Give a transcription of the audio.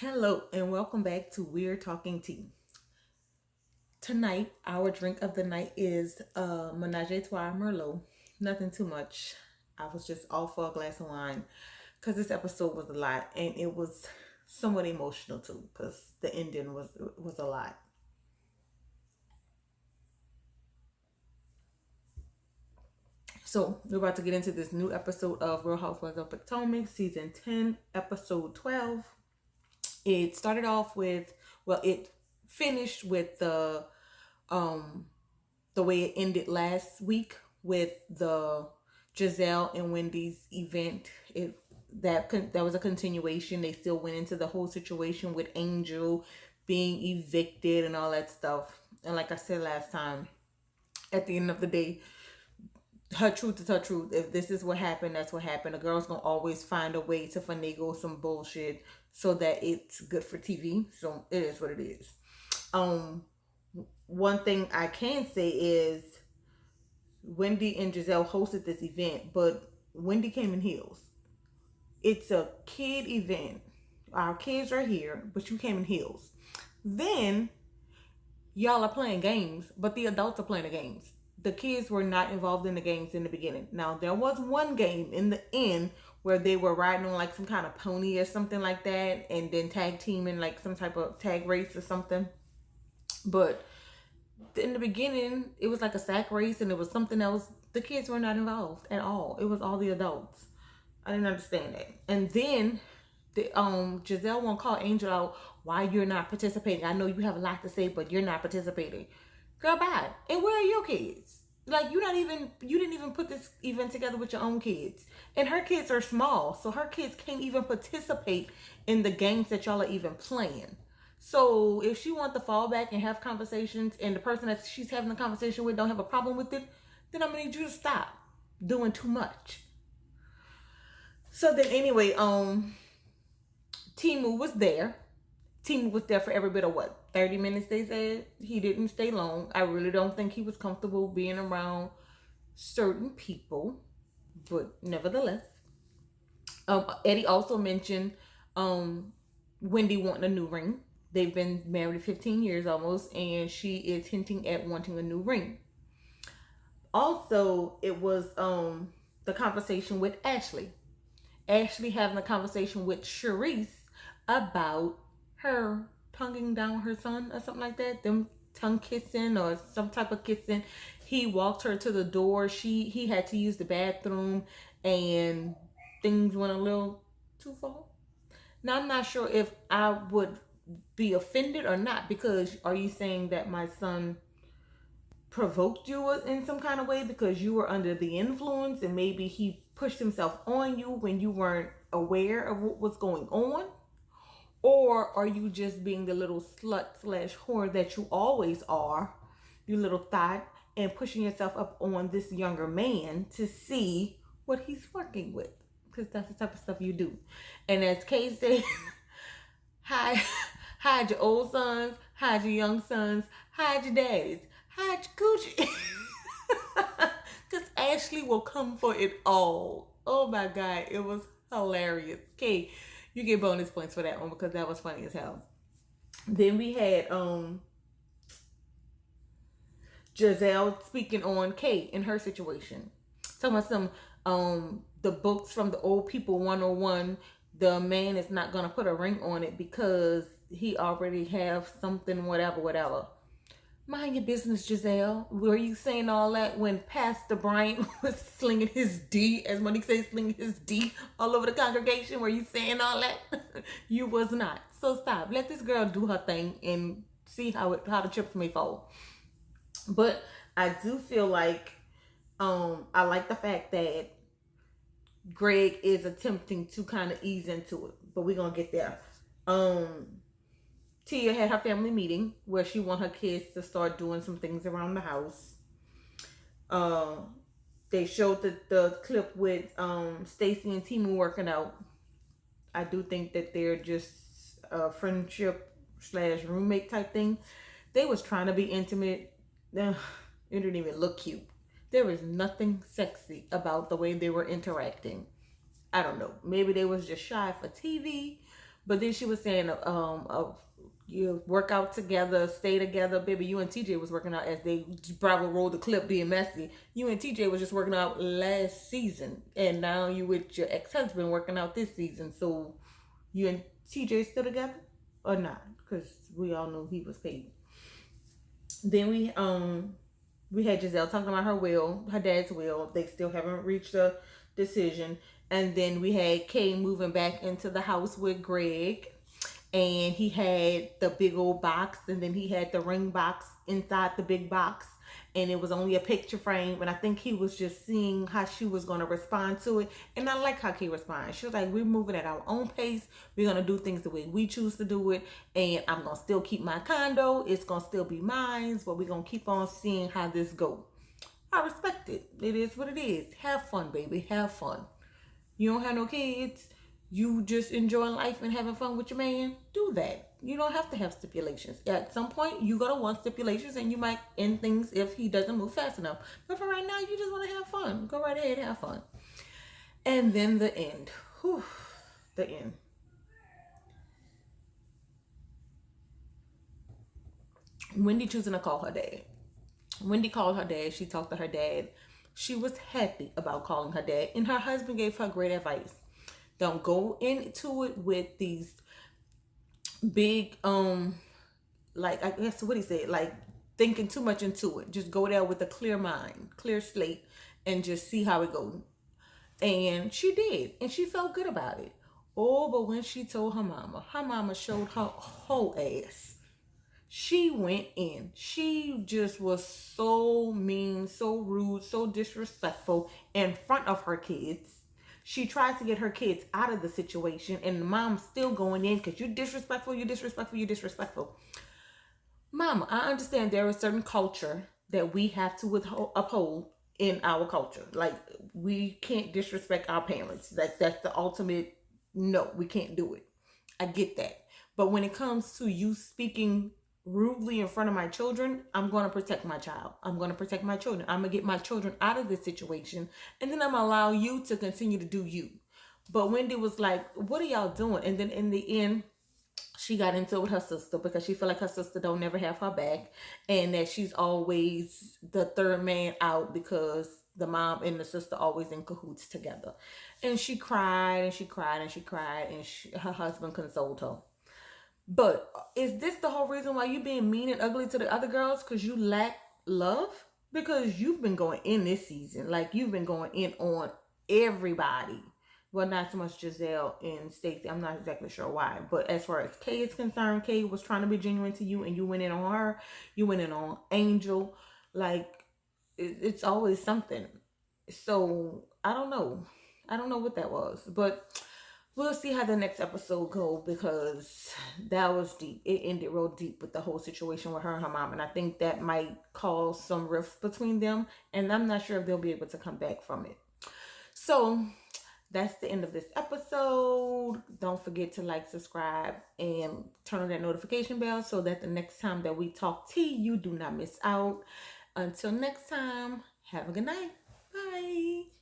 Hello and welcome back to We're Talking Tea. Tonight, our drink of the night is Menage a Trois Merlot. Nothing too much. I was just all for a glass of wine because this episode was a lot and it was somewhat emotional too because the ending was a lot. So we're about to get into this new episode of Real Housewives of Potomac, season 10, episode 12. It started off with, it finished with um the way it ended last week with the Giselle and Wendy's event. That was a continuation. They still went into the whole situation with Angel being evicted and all that stuff. And like I said last time, at the end of the day, her truth is her truth. If this is what happened, that's what happened. A girl's gonna always find a way to finagle some bullshit so that it's good for TV. So it is what it is. Um, One thing I can say is Wendy and Giselle hosted this event, but Wendy came in heels. It's a kid event. Our kids are here, but you came in heels. Then y'all are playing games, but the adults are playing the games. The kids were not involved in the games in the beginning. Now, there was one game in the end where they were riding on like some kind of pony or something like that, and then tag teaming like some type of tag race or something. But in the beginning, it was like a sack race, and it was something else. The kids were not involved at all. It was all the adults. I didn't understand that. And then Giselle won't call Angel out why you're not participating. I know you have a lot to say, but you're not participating. Girl, bye. And where are your kids? Like you didn't even put this event together with your own kids. And her kids are small, so her kids can't even participate in the games that y'all are even playing. So if she wants to fall back and have conversations and the person that she's having the conversation with don't have a problem with it, then I'm gonna need you to stop doing too much. So then anyway, Timu was there. Timu was there for every bit of 30 minutes they said. He didn't stay long. I really don't think he was comfortable being around certain people, but nevertheless. Eddie also mentioned Wendy wanting a new ring. They've been married 15 years almost, and she is hinting at wanting a new ring. Also, it was the conversation with Ashley. Ashley having a conversation with Charisse about her tonguing down her son or something like that. Them tongue kissing or some type of kissing. He walked her to the door. He had to use the bathroom, and things went a little too far. Now I'm not sure if I would be offended or not, because are you saying that my son provoked you in some kind of way because you were under the influence and maybe he pushed himself on you when you weren't aware of what was going on? Or are you just being the little slut slash whore that you always are, you little thought, and pushing yourself up on this younger man to see what he's working with? Because that's the type of stuff you do. And as Kay said, hide your old sons, hide your young sons, hide your daddies, hide your coochie. Because Ashley will come for it all. Oh my God, it was hilarious. Okay, you get bonus points for that one because that was funny as hell. Then we had Giselle speaking on Kate and her situation. Talking about some the books from the old people 101. The man is not gonna put a ring on it because he already have something, whatever. Mind your business, Giselle. Were you saying all that when Pastor Bryant was slinging his D, as Monique says, slinging his D all over the congregation? Were you saying all that? You was not. So stop. Let this girl do her thing and see how the chips may fall. But I do feel like I like the fact that Greg is attempting to kind of ease into it, but we're gonna get there. Tia had her family meeting where she want her kids to start doing some things around the house. They showed the clip with Stacy and Timu working out. I do think that they're just a friendship slash roommate type thing. They was trying to be intimate. It didn't even look cute. There was nothing sexy about the way they were interacting. I don't know. Maybe they was just shy for TV, But then she was saying, you work out together, stay together, baby. You and TJ was working out as they probably rolled the clip being messy. You and TJ was just working out last season, and now you with your ex husband working out this season. So you and TJ still together or not? Because we all know he was paid. Then we had Giselle talking about her will, her dad's will. They still haven't reached a decision. And then we had Kay moving back into the house with Greg. And he had the big old box, and then he had the ring box inside the big box. And it was only a picture frame. And I think he was just seeing how she was going to respond to it. And I like how Kay responds. She was like, we're moving at our own pace. We're going to do things the way we choose to do it. And I'm going to still keep my condo. It's going to still be mine. But we're going to keep on seeing how this goes. I respect it. It is what it is. Have fun, baby. Have fun. You don't have no kids. You just enjoying life and having fun with your man. Do that. You don't have to have stipulations. At some point, you're going to want stipulations, and you might end things if he doesn't move fast enough. But for right now, you just want to have fun. Go right ahead, have fun. And then the end. Whew, the end. Wendy choosing to call her dad. Wendy called her dad. She talked to her dad. She was happy about calling her dad, and her husband gave her great advice. Don't go into it with these big like, I guess what he said, like thinking too much into it. Just go there with a clear mind, clear slate, and just see how it goes. And she did, and she felt good about it. Oh, but when she told her mama showed her whole ass. She went in. She just was so mean, so rude, so disrespectful in front of her kids. She tries to get her kids out of the situation, and the mom's still going in because you're disrespectful, you're disrespectful, you're disrespectful. Mama, I understand there is certain culture that we have to uphold in our culture. Like, we can't disrespect our parents. That's the ultimate no, we can't do it. I get that. But when it comes to you speaking rudely in front of my children, I'm going to protect my child. I'm going to protect my children. I'm going to get my children out of this situation, and then I'm going to allow you to continue to do you. But Wendy was like, what are y'all doing? And then in the end, she got into it with her sister because she feel like her sister don't never have her back, and that she's always the third man out because the mom and the sister always in cahoots together. And she cried and she cried and she cried, and her husband consoled her. But is this the whole reason why you being mean and ugly to the other girls? Because you lack love? Because you've been going in this season. Like, you've been going in on everybody. Well, not so much Giselle and Stacey. I'm not exactly sure why. But as far as Kay is concerned, Kay was trying to be genuine to you, and you went in on her. You went in on Angel. Like, it's always something. So, I don't know. I don't know what that was. But we'll see how the next episode go, because that was deep. It ended real deep with the whole situation with her and her mom, and I think that might cause some rifts between them, and I'm not sure if they'll be able to come back from it. So that's the end of this episode. Don't forget to like, subscribe, and turn on that notification bell so that the next time that we talk tea, you do not miss out. Until next time, have a good night. Bye.